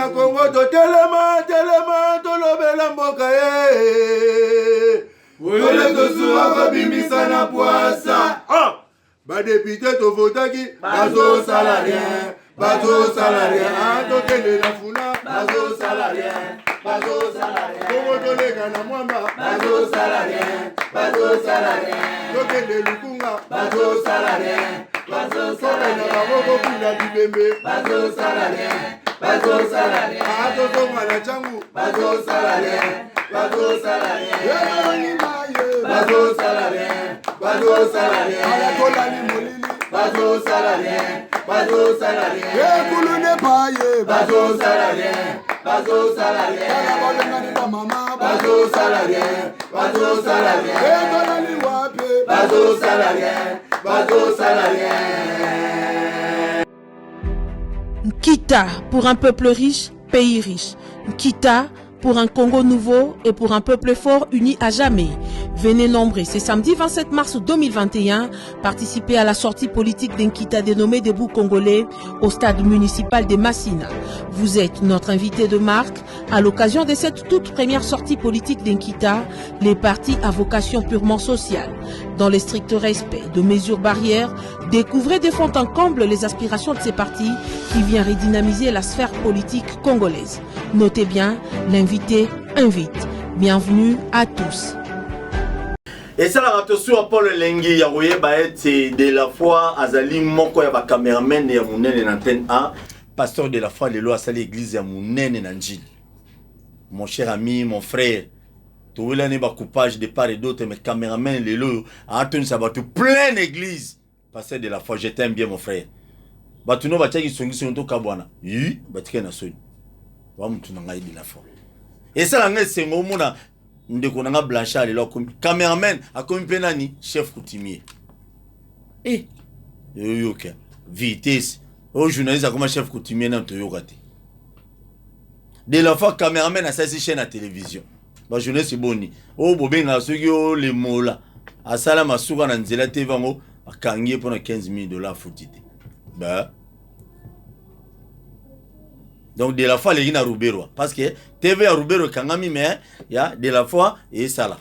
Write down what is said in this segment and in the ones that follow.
Congo to telema tolobela mboka Ole to suwa ko bimbisa na poasa. Ba député to votaki bazo salarien. To kende la funa bazo salarien. Congo to lega na mwamba bazo salarien. To kende lukunga bazo salarien. Na baboko kuna bibembe bazo salarien. Ato mwana changu bazo salarien. Ayatola ni molili bazo salarien. Kulune paye bazo salarien. Balengani ba mama bazo salarien. Tola ni wape bazo salarien. Nkita pour un peuple riche, pays riche. Nkita pour un Congo nouveau et pour un peuple fort uni à jamais. Venez nombreux ce samedi 27 mars 2021 participer à la sortie politique d'Nkita dénommée Debout Congolais au stade municipal de Massina. Vous êtes notre invité de marque. À l'occasion de cette toute première sortie politique d'Nkita, les partis à vocation purement sociale. Dans le strict respect de mesures barrières, découvrez de fond en comble les aspirations de ces partis qui viennent redynamiser la sphère politique congolaise. Notez bien, l'invité invite. Bienvenue à tous. Et ça la attention à Paul Lengi Yarouye c'est de la foi Azali Moko ya ba cameraman ya munene na antenne A pasteur de la foi de l'eau à sali église ya munene na njili. Mon cher ami, mon frère, tu veux l'année ba coupage de part et d'autre mais cameraman de l'eau a entendu ça va tout plein église pasteur de la foi, je t'aime bien mon frère. Ba tu no ba tchaki songi sonto kabwana. Yi ba tika na soni. Wa mtu na ngai de la foi. Et ça la ngai sengo mona ndeko nanga Blanchard le lokomi cameraman akomi penani chef coutumier yoyoka vitesse au journaliste comme chef coutumier na toyokate de la fois cameraman a sa chaîne à télévision ba journaliste boni o bobenga soki o le mola asala masuka na nzela te vango akangie pona $15,000 futite ba. Donc de la fois les gens Rubero parce que TV à Rubero kangami mais il y a de la fois et ça là.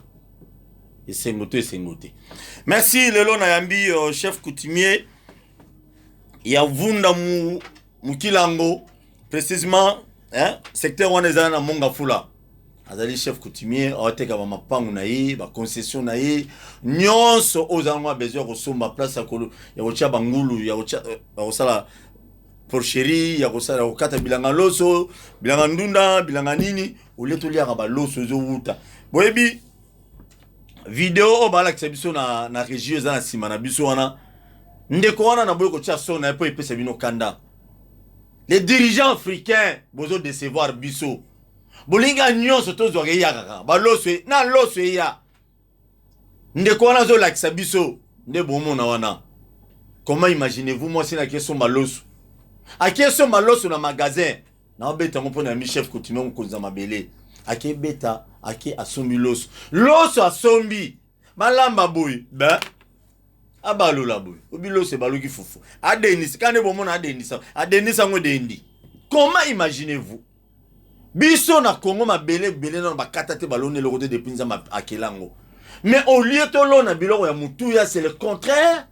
Et c'est ngoté. Merci Lelo Nayambi chef coutumier. Il y a Vunda Mukilango précisément secteur Wanezana na Mongafula. Azali chef coutumier oteka ba mapangu na yi ba concession na yi nyonso ozangwa besoin ko somba place ya ko ya ko cha bangulu ya ko cha osala porcherie ya kosala okata bilanga loso bilanga ndunda bilanga nini oleto liaka ba loso zo wuta boyebi video obala kisabiso na régie za na sima na biso wana ndeko wana na boyeko tia so na po epesa bino kanda les dirigeants africains bozo décevoir biso bolinga nyonso tozo ke yaka ba loso na loso ya ndeko wana zo la kisabiso nde bomona wana. Comment imaginez-vous moi si na question ba loso Ake so maloso na magasin na beta ngopo na mi chef coutumier nkonza mabele ake beta ake asombi loso asombi malamba boy ba abalola boy obi loso baluki fufu adenisi kane bomona adenisa ngo dendi. Comment imaginez-vous biso na Congo mabele na bakata te balone le côté de pinza akelango mais au lieu to lona biloko ya mutuya c'est le contraire.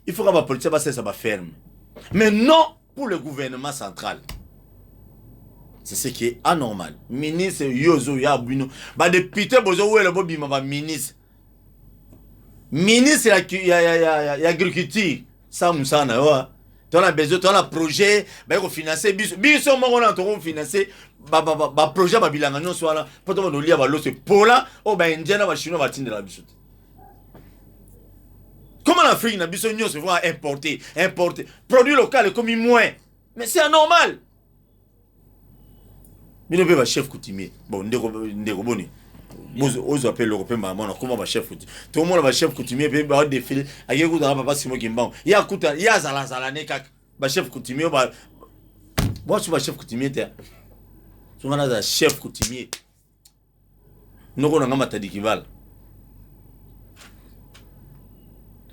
Il faut que la police ça va ferme mais non pour le gouvernement central. C'est ce qui est anormal. Ministre Yozo Yabuno. Ba député bozo ou le bobima ba ministre. Ministre ya agriculture. Ça musana wa. Tu as besoin, tu as un projet, ba ko financer biso mo on a to financer ba projet ba bilanga nyo so ala. Poto no lia ba lo se pola o ba indiana ba chinois ba tindela biso. Comment l'Afrique n'a besoin de se voir importer. Produit local comme moins. Mais c'est anormal. Mais ne peut pas chef coutumier. Bon, ndeko boni. Vous appelez l'Européen, maman, comment va chef coutumier. Tout le monde va chef coutumier, puis va défiler. Aïe, vous n'avez pas Simon Kimban. Il y a Kouta, il y a Zalane, va chef coutumier. Moi, je suis chef coutumier. Tu vas chef coutumier. Nous, on a un matadi qui valent.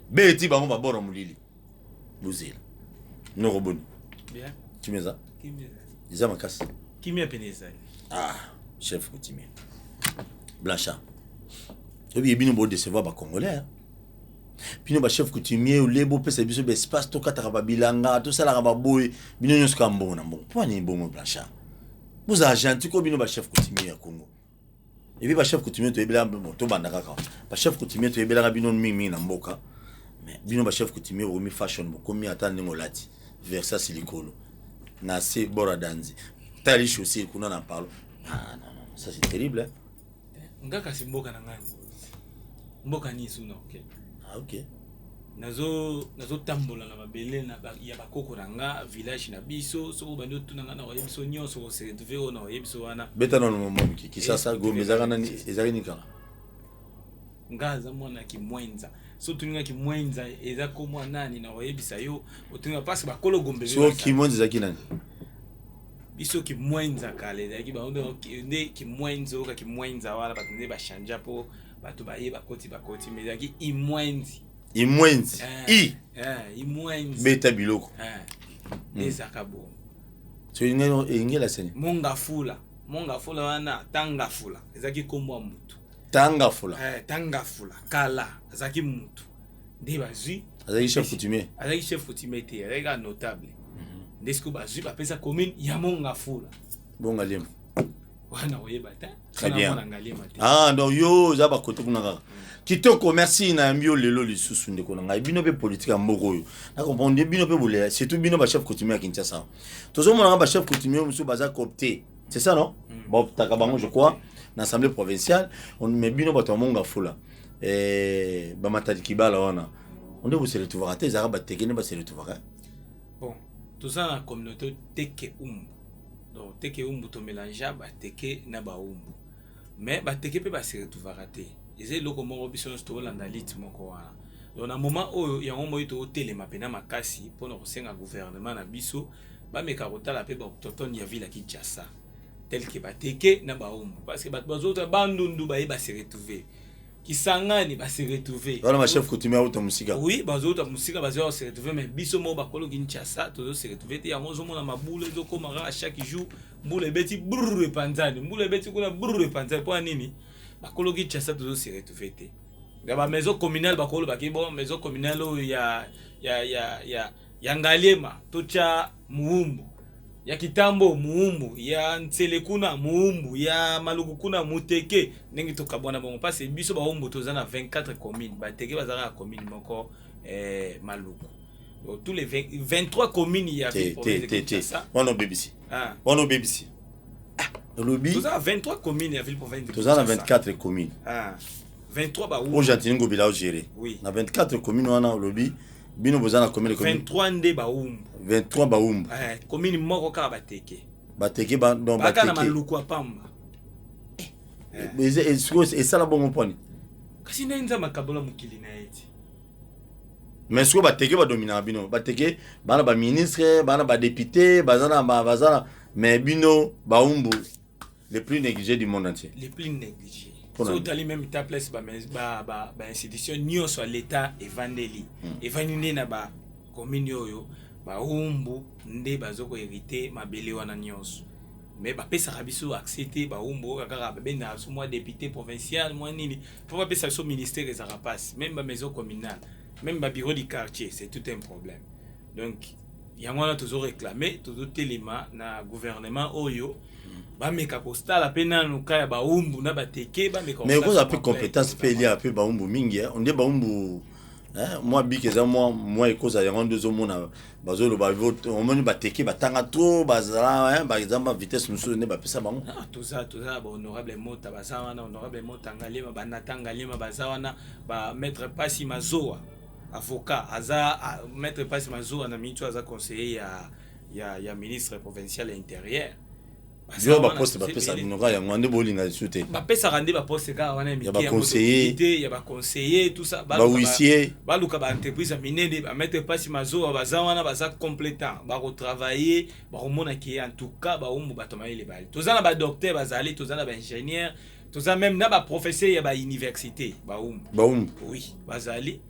Beti bango ba boro mulili. Buzila. No roboni. Bien. Tu mets ça? Qui met ça? Isa makasi. Kimia Penezali. Ah, chef coutumier. Blanchard. Et bien, il y a décevoir les Congolais. Puis nous, chef coutumier, ou les beaux pèses, ils espace, tout ça, bilanga, tout ça, la rababoy, nous nous sommes bon. Pourquoi n'est bon, Blanchard? Vous avez gentil comme nous, chef coutumier à Congo. Et puis, chef coutumier, tu es bien, tu es chef coutumier, tu es bien, tu es bien, Mboka. Mais, bino chef coutumier, ou mi fashion, comme mi attend, nous lati, versa silicone. Nase, boradanzi. Tali chaussée, qu'on en parle. Ah non, non, ça c'est terrible, hein. Ngaka si mboka na ngai. Mboka ni suna, ok. Ah, ok. Nazo tambola na mabele na ya bakoko na nga village na biso so bando tunanga na yebiso nyonso ko se deveo na yebiso wana Beta no mo ki sasa go mezaka na ezali ni kala. Ngaza mwana ki mwenza so tuninga ki mwenza eza ko mwa nani na yebisa yo otunga pasi bakolo gombe so ki mwenza zaki nani biso ki mwenza kale zaki ba nde ki mwenzo ka ki mwenza wala batinde ba shanja po batu ba yeba bakoti mezaki imwenzi imwenzi imwenzi beta biloko ezaka bo so ingela sene monga fula wana tanga fula ezaki kombo mutu tanga fula kala ezaki mutu nde bazwi azaki chef coutumier te rega notable ndesiko bazwi bapesa commune ya monga fula bonga lema wana oyeba ta très bien ah donc yo za ba kote kuna kaka kitoko merci na mbio lelo lisusu ndeko na ngai bino pe politique ya mboko yo na comprendre bino pe bolé surtout bino ba chef coutumier à Kinshasa tozo mona ba chef coutumier musu baza coopté c'est ça non bon takabango je crois na assemblée provinciale on met bino ba to monga fula ba matadi kibala wana on doit se retrouver à za ba tekene ba se retrouver bon tout ça la communauté teke umbu donc teke umbu to mélanger ba teke na ba umbu mais ba teke pe ba se retrouver raté ezé loko moko biso sto landa lit moko wana donc na moment oyo yango moyi to telema pena makasi pona kosenga gouvernement na biso ba meka kotala pe ba autochtone ya ville ki Kinshasa tel que ba teke na ba umbu parce que ba bazota bandundu ba se retrouver Kisangani ba se retrouver voilà ma chef coutumier auto musika oui bazota musika bazota se retrouver mais biso mo ba kolo Kinshasa to se retrouver te yango zo mona mabule zo komara à chaque jour mbule beti brrr panzani mbule beti kuna brrr panzani pour nini ba kolo Kinshasa to se retrouver te ba maison communale ba kolo ba ki bon maison communale ya Ngaliema tocha muumbu ya Kitambo muumbu ya Nselekuna muumbu ya Malukukuna muteke ndenge tokabona bongo parce biso ba umbu tozana 24 communes ba teke bazaka commune moko Maluku donc tous les 23 communes ya ville ça on BBC on BBC lobby tozana 23 communes ya ville province tozana 24 communes 23 ba o jantingo bila géré na 24 communes wana lobby bino bozana commune 23 nde ba umbu 23 ba umbu commune moko ka bateke ba donc bateke na Maluku apamba et ça la bonne point kasi nenza makabola mukili na eti mais ce que bateke ba dominer bino bateke bana ba ministre bana ba député bazana mais bino ba umbu les plus négligés du monde entier les plus négligés so tali même ta place ba institution nyonso à l'état evandeli evandeli na ba commune yoyo ba umbu nde bazoko hériter mabele wana nyonso mais ba pesa biso accepter ba umbu kaka ba benda so moi député provincial moi nini pour ba pesa so ministère des rapaces même ba maison communale même ba bureau du quartier c'est tout un problème donc yango wana toujours réclamer toujours téléma na gouvernement oyo ba meka postala pena no kaya ba umbu na bateke ba meka mais cause après compétence pe lié après ba umbu mingi on dit ba umbu moi bikeza moi cause ya ngondo zo mona bazolo ba vote on moni bateke batanga trop bazala par exemple vitesse musu ne ba pesa bango tout ça ba honorable mota bazawa na honorable mota ngalema ba natanga lema bazawa na ba maître Pasi Mazoa avocat aza maître Pasi Mazoa na mincho aza conseiller ya ministre provincial intérieur yo ba poste ba pesa binoka ya ngande bolinga sute ba pesa rande ba poste ka wana mi ya ba conseiller tout ça ba huissier ba luka ba entreprise minene ba mettre Pasi Mazoa baza wana baza complétant ba retravailler ba remona ki en tout cas ba umbu batoma ile bali tozana ba docteur bazali tozana ba ingénieur tozana même na ba professeur ya ba université ba umbu oui bazali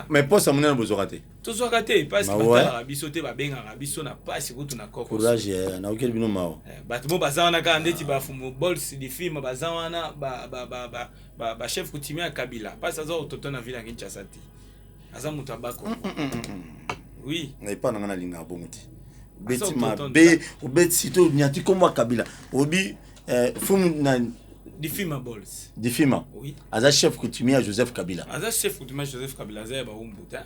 Mais pour ça, mon besoin raté. Tout soit raté parce que batala biso te ba benga biso na passe ko tuna koko. Courage na auquel bino mao. Batmo bazana ka ndeti ba fumo bols di film bazana ba chef coutumier à Kabila. Pas ça zo toto na ville Kinshasa ti. Aza mutu abako. Oui. Na pas na linga bongoti. Beti ma be o beti sito nyati komwa Kabila. Obi fumu na di film bols. Di film. Oui. Aza chef coutumier à Joseph Kabila. Aza chef coutumier Joseph Kabila za ba umbuta.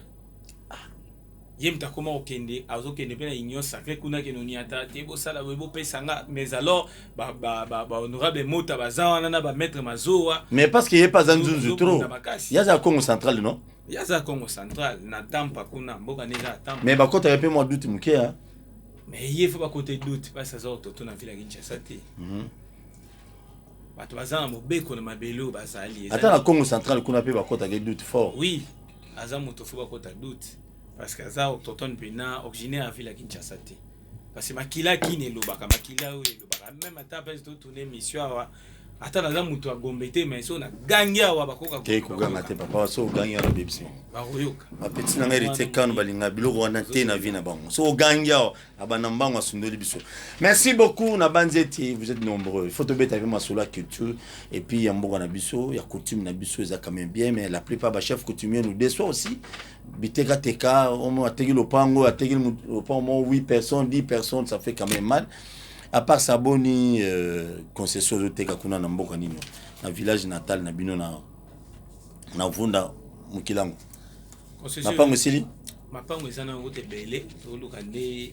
Yemta koma okende azokende pena union sacré kuna kenoni ata te bo sala bo pesanga mais alors ba honorable mota bazawana na ba maître mazoa mais parce qu'il y a pas Zanzunzu trop il y a za Congo central non il y a za Congo central na tampa kuna mboka neza tampa mais ba kota yape mo doute muke hein mais il faut ba côté doute pas ça zo toto na villa Kinshasa te bato bazana mobeko na mabelo bazali ata na Congo central kuna pe ba kota ke doute fort oui aza moto faut ba kota doute parce que ça autochtone pena originaire à ville Kinshasa te parce que makila kine lobaka makila o lobaka même ata pèse to tourner mission ata na mutu a gombete mais so na gangia wa bakoka ko ganga te papa so gangia na bebsi ba royoka ba petit na hérité kan balinga biloko wana te na vie na bango so gangia abana mbango asundoli biso merci beaucoup na banzeti vous êtes nombreux il faut te beta avec ma solo culture et puis ya mboka na biso ya coutume na biso eza quand même bien mais la plupart ba chef coutumier nous déçoit aussi biteka teka on a tegi lopango a tegi lopango 8 personnes 10 personnes ça fait quand même mal à part saboni concession de teka kuna na mboka nino na village natal na bino na vunda mukilango mapango sili mapango ezana ngote bele to lukande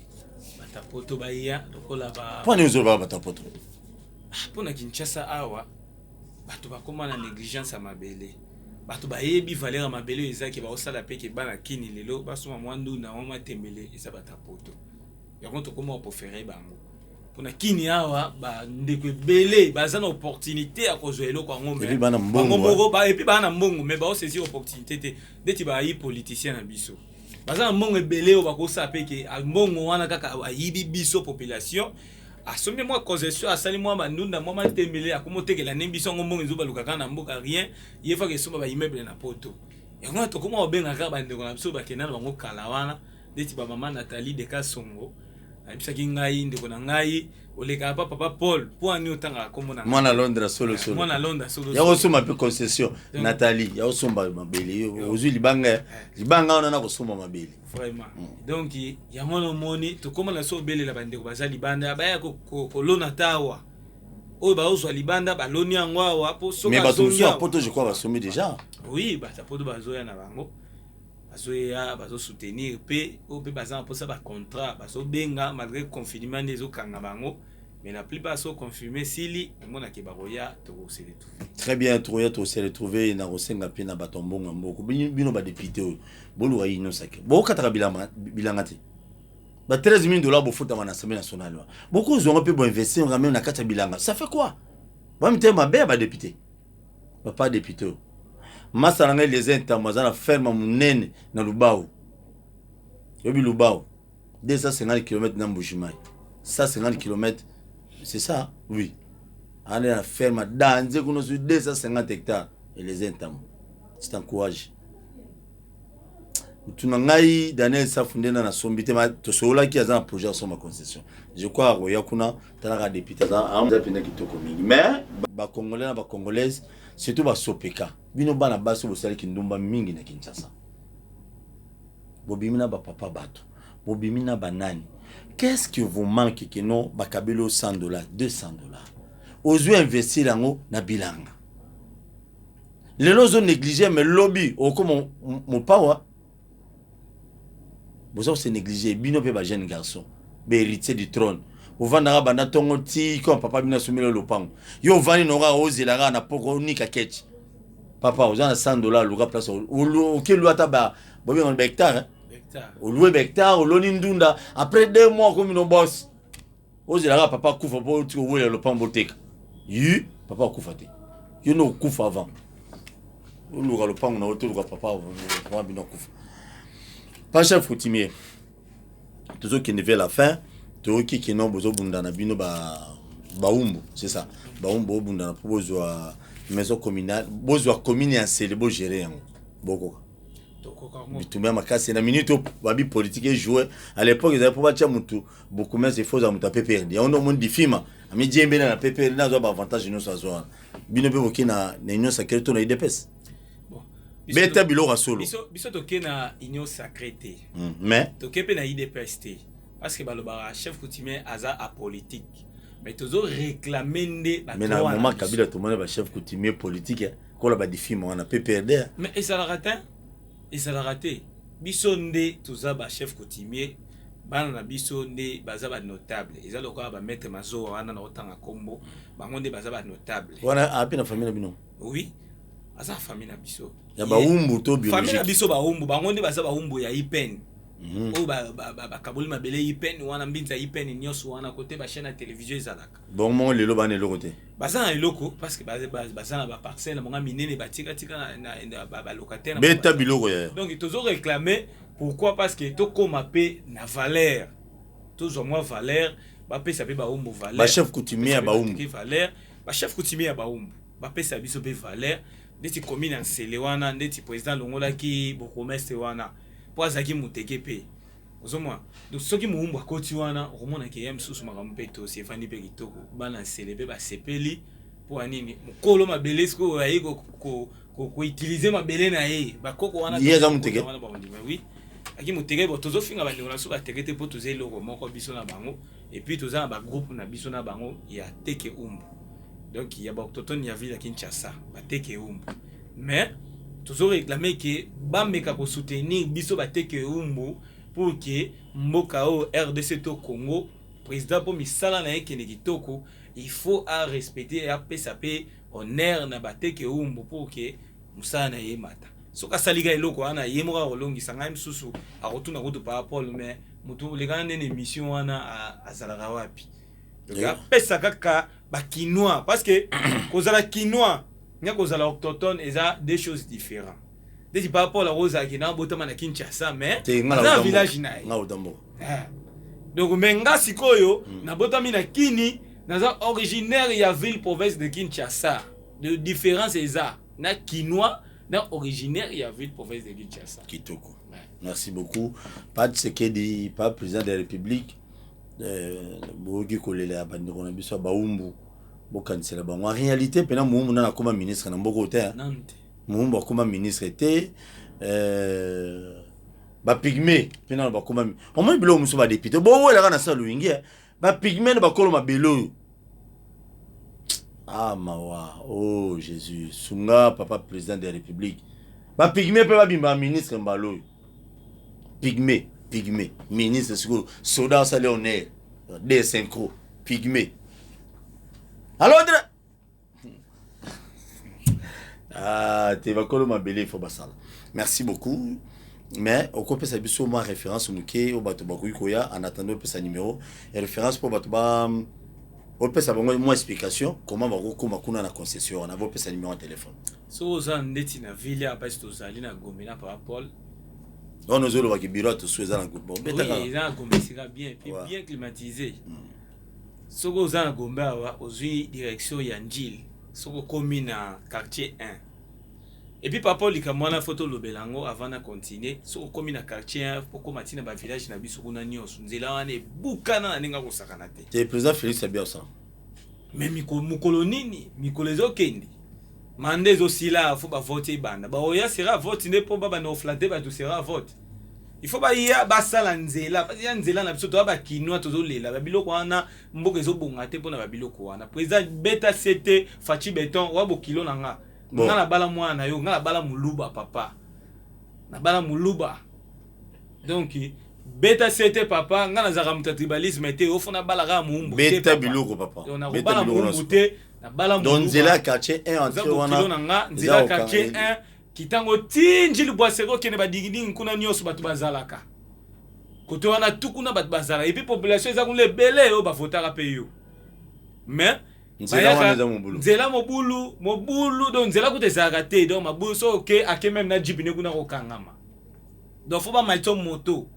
batapoto baya lokola ba pone uzoba batapoto pona Kinshasa awa bato bakoma na négligence à mabele bato bayebi valeur ya mabele ezaki ba osala peke bana kini lelo basoma mwandu na mama tembele eza batapoto yango to koma opofere bango pona kini awa ba ndeko belé bazana opportunité à kozwa eloko ngombe et puis bana mbongo et puis bana mbongo mais ba osesi opportunité te ndeti ba yi politicien na biso bazana mbongo belé o bakosa peke mbongo wana kaka ayibi biso population asombi moi concession asali moi bandunda moi matembele akomotekela nembiso mbongo nzoba lukaka na mboka rien yefa ke somba ba immeuble na poto yango to koma obenga ka bandeko na biso bakena bango kala wana ndeti ba mama Nathalie de Kasongo abisaki ngai ndeko na ngai oleka papa Paul po ani otanga komona mwana Londres solo mwana Londres solo ya osoma pe concession Nathalie ya osomba mabele ozui libanga ona na kosoma mabele vraiment donc ya mono moni to komona so bele la bandeko bazali banda baya ko lona tawa o ba oswa libanda ba loni yango awa po so mais bato poto je crois basomi déjà oui ba ta poto bazoya na bango bazoya bazo soutenir pe o pe bazan pour ça ba contrat bazo benga malgré confinement des okanga bango mais la plupart sont confirmés sili mona ke baroya to se retrouver très bien troya to se retrouver na rosenga pe na batombonga mboko bino ba député bolu ayi no sake bo kataka bilanga te ba $13,000 bo futa wana assemblée nationale beaucoup ont peu bon investir on ramène na kata bilanga ça fait quoi ba mtema ba député pas député masalanga les intamazana na ferme munene na Lubao yobi Lubao 250 km na Mbushimai 150 km c'est ça oui on est à ferme danze kuno sur 250 hectares et les intams c'est un courage tunangai Daniel Safundena na sombite ma to sola ki azana projet sur ma concession je crois roya kuna tala député za amza pena kitoko mingi mais ba congolais na ba congolaise surtout ba sopeka bino bana baso bosali kindumba mingi na Kinshasa bobimina ba papa bato bobimina banani qu'est-ce que vous manque que non bakabelo $100 $200 ozu investir lango na bilanga lelo zo négliger mais lobby o comme mon power bozo se négliger bino pe ba jeune garçon be héritier du trône ovanda bana tongo ti ko papa bina sumelo lopango yo vani nora ozela na poko nika ketch papa ozana $100 luka place o ke luata ba bobi on hectare o loué hectare o loni ndunda après 2 mois comme no boss ozela papa kufa po ti o wele lopango teka yi papa kufa te yo no kufa avant o luka lopango na oto luka papa bino kufa pas chef coutumier toujours qui ne veut la fin to qui non bozo bunda na bino ba umbu c'est ça ba umbu bunda na bozo maison communale bozo commune en célébrer gérer boko bitumia makasi na minute babi politique jouer à l'époque ils avaient pour battre mutu beaucoup mais c'est faux à mutu PPRD on a mon difima ami djembe na PPRD na zo avantage nous ça zo bino be bokina na union sacrée to na IDPS bon beta bilo solo biso toke na union sacrée mais toke pe na IDPS parce que balobara chef coutumier aza apolitique mais toujours réclamer nde ba mais na moment Kabila tout monde ba chef coutumier politique ko la ba difima on a PPRD mais et ça l'a raté biso nde toza ba chef coutumier bana na biso nde baza ba notable eza lokola ba maître mazo wana na otanga kombo bango nde baza ba notable wana api na famille na bino oui aza famille na biso ya ba umbu to biologique famille na biso ba umbu bango nde baza ba umbu ya IPN o ba kaboli mabele IPN wana mbinza IPN nyoso wana côté ba chaîne à télévision ezalaka bon mon lelo bana lelo côté baza na eloko parce que baza na ba parcelle monga minene batika na ba locataire beta biloko ya donc toujours réclamer pourquoi parce que to koma pe na valeur toujours moi valeur ba pesa pe ba umbu valeur ba chef coutumier ba umbu valeur ba chef coutumier ba umbu ba pesa biso pe valeur ndeti commune en Selewana ndeti président longola ki bokomeste wana poazaki muteke pe ozomwa donc soki muumbu akoti wana okomona ke yem susu makambo pe to sefani pe kitoko bana célébrer ba sepeli pour anini mukolo mabele sko ayi ko utiliser mabele na ye bakoko wana yeza muteke wana ba ondima oui aki muteke bo tozo finga ba ndona so ba tekete po toze loko moko biso na bango et puis toza na ba groupe na biso na bango ya teke umbu donc il y a ba totoni ya ville à Kinshasa ba teke umbu mais toujours réclamer que bameka ko soutenir biso ba teke umbu pour que mboka o RDC to Congo président pour misala na yeke kitoko il faut à respecter et à pesape honneur na ba teke umbu pour que musala na ye mata soka saliga eloko wana yemoka rolongi sanga msusu akotuna kutu par rapport mais mutu lekana nene émission wana azalaka wapi donc pesa kaka ba quinoa parce que kozala quinoa nya kozala autochtone eza des choses différentes depuis par rapport à la rose qui na botama na Kinshasa mais dans village na donc menga sikoyo na botami na Kini naza originaire ya ville province de Kinshasa de différence eza na quinoa na originaire ya ville province de Kinshasa kitoko merci beaucoup pas de ce que dit pas président de la République bogi kolela bandeko na biso ba umbu bokanisela bango en réalité pena muumbu na koma ministre na mboko te muumbu akoma ministre te ba pygmée pena ba koma au moins bilo muso ba député bo wela na salu ingi ba pygmée na ba koloma belo ah mawa oh Jésus sunga papa président de la République ba pygmée pe ba bimba ministre mbalo pygmée ministre siko soda sa léonaire des synchro pygmée alors ah tu vas coller ma belle il faut basala merci beaucoup mais au côté ça biso ma référence muké au bato bakoyi koya en attendant pe sa numéro et référence pour bato ba au pe sa bango moi explication comment bako koma kuna na concession on a pe sa numéro de téléphone so za ndeti na ville apa sto zali na Gomena par Paul on nous le bureau tout souza na Gombe oui na Gombe sera bien puis bien climatisé soko za na Gombe awa ozui direction ya Njil soko komi na quartier 1 et puis papa likamwana photo lobelango avant na continuer soko komi na quartier 1 poko matina ba village na biso kuna nyonso nzela wana bukana na ninga kosakana te te président Félix Abiasa mais mikolo nini mikolo ezokende mande ezosila faut ba voter banda ba oya sera vote ne po ba na oflater ba tout sera vote il faut ba ya basala nzela parce ya nzela na biso to ba kinwa tozolela ba biloko wana mboka ezobonga te pona ba biloko wana président beta CT Fachi Beton wa bokilo nanga ngala bala mwana yo ngala bala muluba papa na bala muluba donc beta CT papa ngala zaka mutatribalisme te ofona bala ga muumbu beta biloko papa beta biloko te na bala muluba donc nzela quartier 1 entre wana nzela quartier 1 kitango tinjili bwaseko kene badigidingi kuna nyoso batu bazalaka kote wana tukuna batu bazala et puis population eza kule belé yo bavotaka pe yo mais nzela mobulu donc nzela kote ezalaka te donc mabulu so ok ake même na jipi ne kuna kokangama donc faut ba maito moto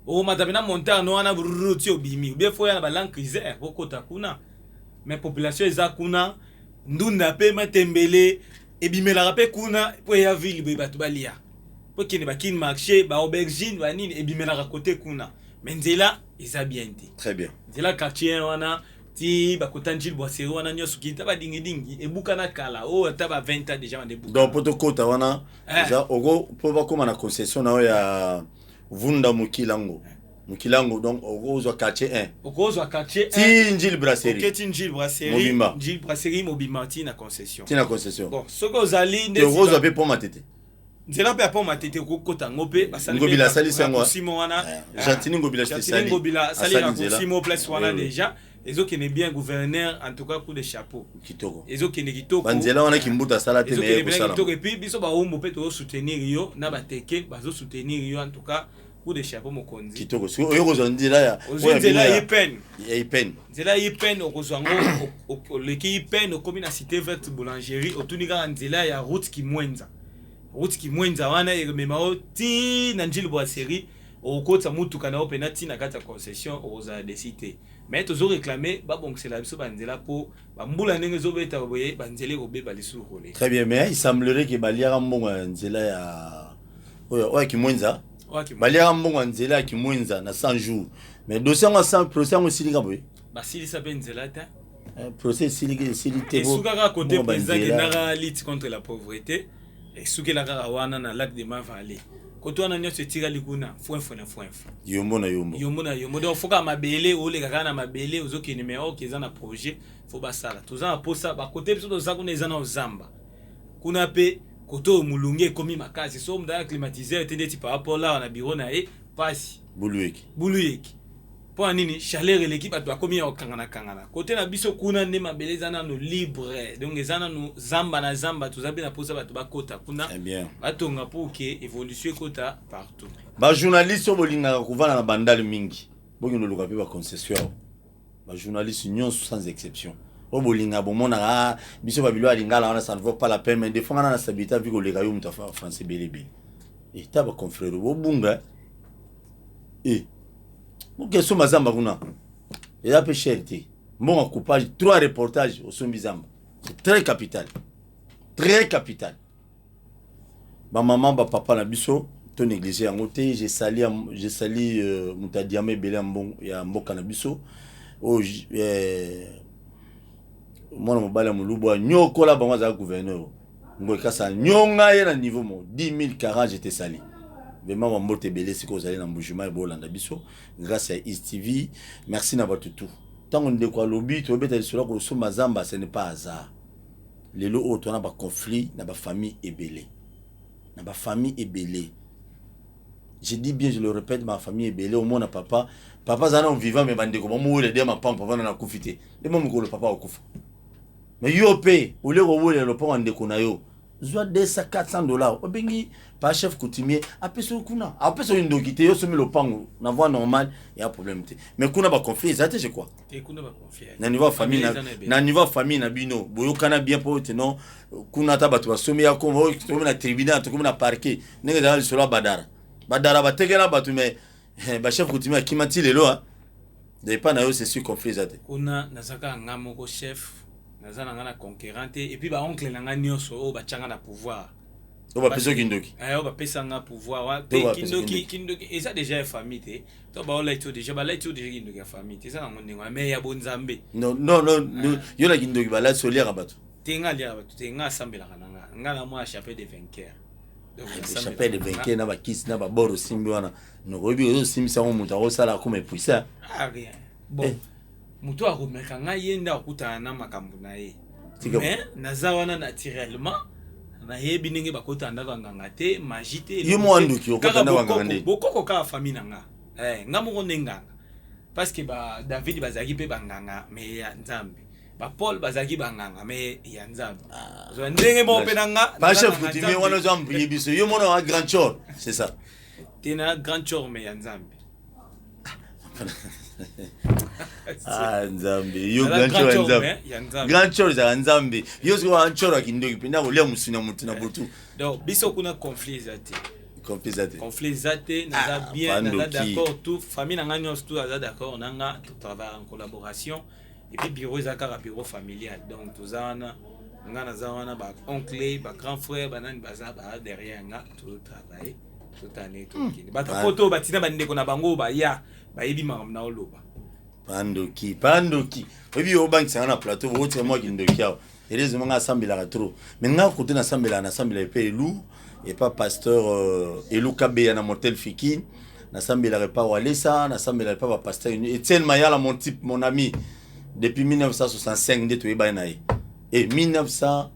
o matabe na montagne wana ruti obimi ou bien faut ya na balan crisère okota kuna mais population eza kuna ndunda pe matembele ebimelaka pe kuna po ya ville be bato balia po kene ba kin marché ba aubergine ba nini ebimela côté kuna mais nzela eza bien te très bien nzela quartier wana ti bakota njili boiserie wana nyonso kita badingi ebuka na kala o ata ba 20 ans déjà bande buka donc poto kota wana za ogo po bakoma na concession na ya vunda mukilango donc ogo zo quartier 1 ogo zo quartier 1 ti njili brasserie ok ti njili brasserie mobimba ti na concession bon soko ozali nde ogo zo pe po matete nzela pe po matete kokota ngope basali ngobila sali sango simo wana Jantini ngobila sali sali na simo place wana déjà ezokene bien gouverneur en tout cas coup de chapeau kitoko ezokene kitoko banzela wana kimbuta sala te mais kitoko et puis biso ba hombo pe to soutenir yo na bateke bazo soutenir yo en tout cas coup de chapeau mokonzi kitoko so oyo kozondila ya nzela yipen nzela yipen okozwango leki yipen okomi na cité verte boulangerie otunika nzela ya route kimwenza wana emema o ti na njili brasserie okotsa mutuka na open ati na kata concession oza décité mais toujours réclamer babongisela biso banzela po bambula ndenge zobeta boye banzele obeba lisuku kole très bien mais il semblerait que baliaka mbongo nzela ya oya kimwenza baliaka mbongo nzela ya kimwenza na 100 jours mais dossier ngo 100 procès ngo silika boye basilisa pe nzela ta procès silika silite bo sukaka côté président na lutte contre la pauvreté et sukela kaka wana na lac de Mavale koto wana nyonso etira likuna fwenfwe yombo donc foka mabele oleka kana mabele ozokene mais okeza na projet fo basala toza na posa ba côté biso toza kuna eza na ozamba kuna pe koto mulunge komi makasi so mda climatiseur etende ti par rapport là na bureau na e pasi buluyeki po nini chaleur l'équipe bato bakomi ya kangana côté na biso kuna ne mabele eza nano libre donc eza nano zamba tozabi na posa bato bakota kuna batonga po ke évolution ekota partout ba journaliste o bolingaka kovanda na bandali mingi bokino luka pe ba concession ba journaliste nyonso sans exception o bolinga bomona biso babilo alingala wana ça ne vaut pas la peine mais défendre na stabilité vu que les gars muta français belebe et taba confrère bo bunga Mouke Soma Zamba kuna. Il a peu cherté. Mon coupage, 3 reportages au Sombi Zamba. C'est très capital. Très capital. Ma maman, ma papa, na biso, ton négligé en côté, j'ai sali Moutadiame Belé ya Mboka na biso. Oh, moi, mon bala Moulouba, nyoko la banza gouverneur. Ngoy kasa nyonga ye na niveau mo 10 000 40 j'étais sali. Vraiment mambote belé c'est que vous allez dans Boujuma et Bolanda biso grâce à East TV. Merci na batutu. Tant on de quoi lobby to beta sur ko so mazamba ce n'est pas hasard. Les lo auto na ba conflit na ba famille ebelé. Na ba famille ebelé. Je dis bien je le répète ma famille ebelé au monde papa zana on vivant mais bande ko mo le de ma papa na kufité. Et moi ko le papa okufa. Mais yo pay ou le ko le papa ande ko na yo. Soit $200-400 obengi par chef coutumier apeso kuna apeso ndokite yo somi lopango na voie normale il y a problème te mais kuna ba conflit ça je quoi et kuna ba conflit na niveau famille na niveau famille na bino boyokana bien po non kuna ta batu basomi ya ko to na tribunal to na parquet nenge dans sur badara batekela batu mais ba chef coutumier kimati lelo de pas na yo c'est sur conflit ça te kuna nazaka ngamo ko chef nazana ngana conquérante et puis ba oncle nanga nyonso o ba changa na pouvoir o ba peso kindoki o ba pesa nga pouvoir wa kindoki et ça déjà famille te to ba ola ito déjà ba la ito déjà kindoki ya famille te ça na ngondengo mais ya bonzambe non yo la kindoki ba la soliera batu tenga lia batu tenga sambela kananga ngana moi chapelle de vainqueur donc chapelle de vainqueur na ba kiss na ba boro simbi wana no obi ozo simbi sa mo muta o sala comme puissant rien bon muto akomeka ngai yenda okutana na makambo na ye mais naza wana naturellement na yebi ndenge bakota ndaka nganga te magie te yo mo anduki okota ndaka nganga bokoko ka famille nanga nga moko nganga parce que ba David bazaki pe banganga mais ya Nzambe ba Paul bazaki banganga mais ya Nzambe zo ndenge mo pe nanga ba chef coutumier wana zo ambuye biso yo mo na grand chor c'est ça tena grand chor mais ya Nzambe Nzambe yo grand chor za Nzambe yo so grand chor akindoki penda ko lia musina mutina botu donc biso kuna conflit zate naza bien naza d'accord tout famille nanga nyonso tout naza d'accord nanga tout travail en collaboration et puis bureau ezaka bureau familial donc tozana nga naza wana ba oncle ba grand frère banani baza ba derrière nga tout travail toute année tout kini ba photo batina bandeko na bango ba ya ba yebi makambo na oloba pandoki obi obangisa na plateau wote moi ki ndoki awo heureusement nga asambela trop mais nga côté na sambela pe elu et pas pasteur elu kabe na motel fiki na sambela pas walesa na sambela pas pasteur Etienne Mayala mon type mon ami depuis 1965 nde to yeba na ye et 1900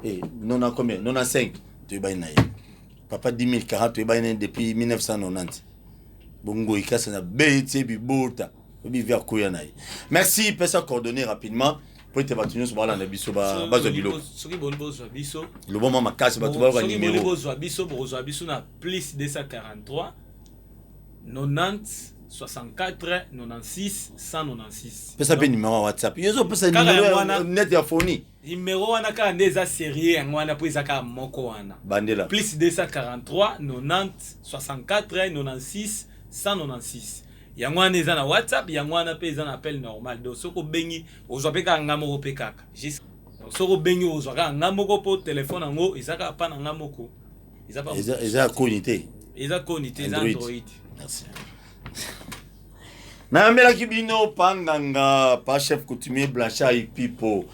et non a combien 95 to yeba na ye papa 1040 to yeba na depuis 1990 bongo ikasa na bete bibota obi via koya na ye merci pesa coordonner rapidement pour te battre sur la biso bazo bilo soki bolbo zo biso le bon moment casse ba to ba numéro bolbo zo biso na plus 243 90 64 96 196 pesa pe numéro WhatsApp yezo pesa numéro net ya phone numéro wana ka ndeza série yango wana po ezaka moko wana bandela plus 243 90 64 96 196 yango wana eza na WhatsApp yango wana pe eza na appel normal donc soko bengi ozwa pe ka ngamo pe kaka juste soko bengi ozwa ka ngamo po téléphone yango ezaka pa na ngamo eza connecté eza Android merci na mbela kibino panganga pa chef coutumier Blanchard Pipo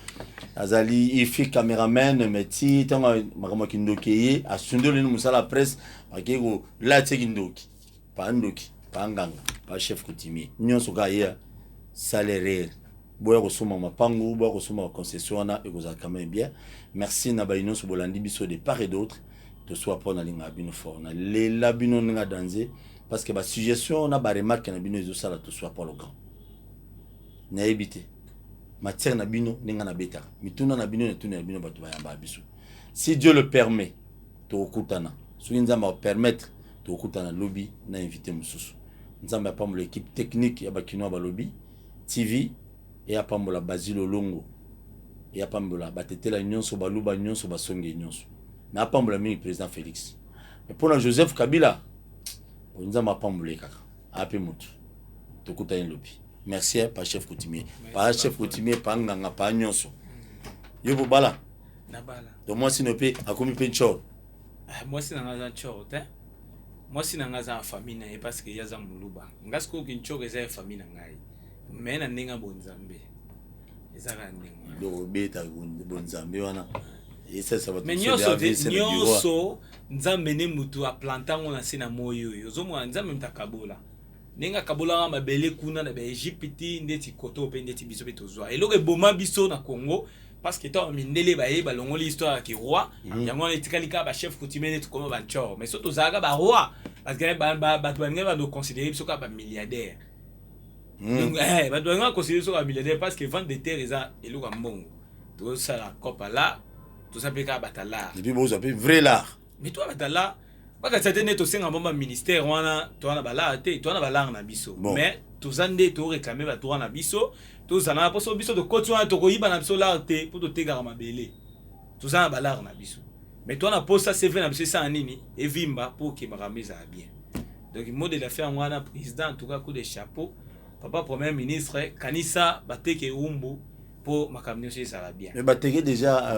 azali ifi cameraman meti tanga makama kindokeye asundole no musala presse akego la tekindoki pandoki panganga pa chef coutumier nyonso ga ya salaire boya kosoma mapangu boya kosoma concession na ekoza quand même bien merci na ba inonso bolandi biso de part et d'autre de soit pour na linga bino fort na le labino nga danser parce que ba suggestion na ba remarque na bino ezo sala to soit pour le grand na éviter matière na bino ninga na beta mituna na bino netuna na bino batu ba yamba biso si Dieu le permet to okutana so nzamba permettre to okutana lobby na inviter mususu nzamba pambo l'équipe technique ya bakino ba lobby TV et pambo la Basile Longo et pambo la batetela nyonso baluba nyonso basonge nyonso na pambo la mini président Félix mais pour Joseph Kabila nzamba pambo le kaka ape mutu to okutana lobby. Merci pa chef coutumier. Pa chef coutumier pa nganga pa nyonso. Yo bala. Na bala. Donc moi si ne pe akomi pe chor. Moi si nanga chor te. Moi si nanga za famille na parce que yaza muluba. Ngasko ki chor eza famille na ngai. Mais na ninga bonzambe. Eza ka ninga. Do beta bonzambe wana. Et ça va tout se nyonso nzambe ne mutu a plantango na sina moyo yo. Zo mo nzambe mtakabola. Nenga kabola mabele kuna na Egypte ndeti koto pe ndeti biso betozwa eloko eboma biso na Congo parce que to mindele ba yeba longo l'histoire ki roi yango etikalika ba chef coutumier net comme ba chor mais surtout zaga ba roi parce que ba tuanga ba do considérer biso ka ba milliardaire ba tuanga considérer biso ka milliardaire parce que vente de terre eza eloko mbongo to ça la copa là tout ça pe ka batala et puis bon ça peut vrai l'art mais toi batala baka tsaté to senga bomba ministère wana to wana bala te to wana bala na biso mais to zande to réclamer ba to wana biso to zana poso biso de koti wana to koyiba na biso la te pour to tegara mabele to zana bala na biso mais to wana posa CV na biso ça nini et vimba pour que makameza bien donc mot de l'affaire wana président en tout cas coup de chapeau papa premier ministre kanisa bateke umbu pour makamnyo ça va bien mais bateke déjà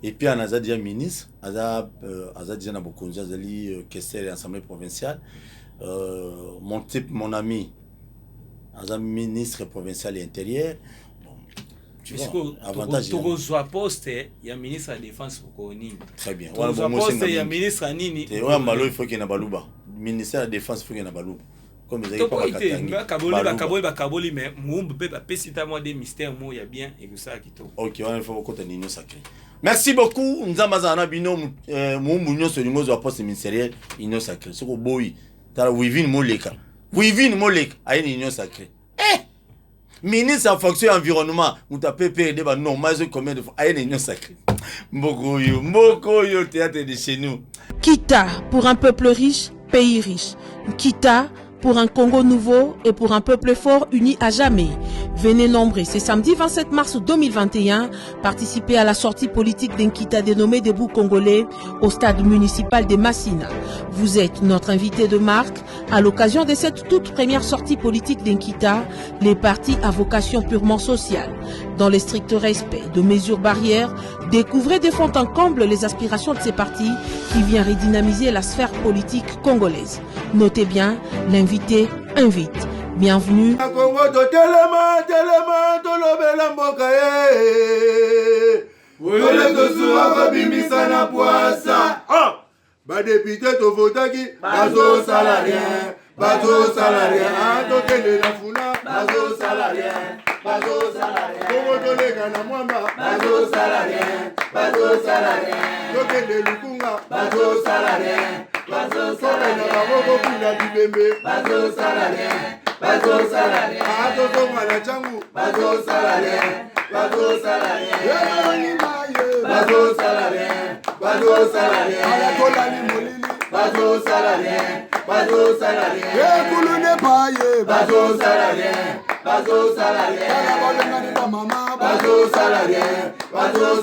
et puis on a déjà ministre, on a déjà Nabokonzi, Azali Kessel et Assemblée provinciale. Mon type, mon ami, on a ministre provincial et intérieur. Bon, tu vois, avantage. Togo soit poste, il y a ministre de la défense pour Konini. Très bien. Togo soit poste, il y a ministre à Nini. Et ouais, Mbalo, il faut qu'il y ait Nabalouba. Ministère de la défense, il faut qu'il y ait Nabalouba. Comme ils avaient pas Kaboli, mais Moumbe peut pas péciter moi des mystères, moi il y a bien et tout ça qui tombe. Ok, il faut qu'on ait sacré. Merci beaucoup. Nous avons bino mon sur le poste ministériel union sacrée. Ce que boy, t'as Wivin Moleka. Wivin Moleka a une union sacrée. Ministre en fonction environnement, ou t'as pépé débat normal combien de fois a une union sacrée. Moko yo théâtre de chez nous. Kita pour un peuple riche, pays riche. Kita pour un Congo nouveau et pour un peuple fort uni à jamais. Venez nombreux ce samedi 27 mars 2021 participer à la sortie politique d'Nkita dénommée Debout Congolais au stade municipal de Massina. Vous êtes notre invité de marque. À l'occasion de cette toute première sortie politique d'Nkita, les partis à vocation purement sociale. Dans le strict respect de mesures barrières, découvrez de fond en comble les aspirations de ces partis qui vient redynamiser la sphère politique congolaise. Notez bien, l'invité invite. Bienvenue. Badepite tovotaki bazo salarien, bazo salarien, tokende na funa bazo salarien, bazo salarien, tokotolega na mwamba bazo salarien, bazo salarien, tokende lukunga bazo salarien, bazo salarien, baboko kuna bibembe bazo salarien, bazo salarien, atotonga na changu bazo salarien, bazo salarien, bazo salarien, bazo salarien, bazo salarien, bazo salarien, kulune paye, bazo salarien, bazo salarien, bazo salarien, bazo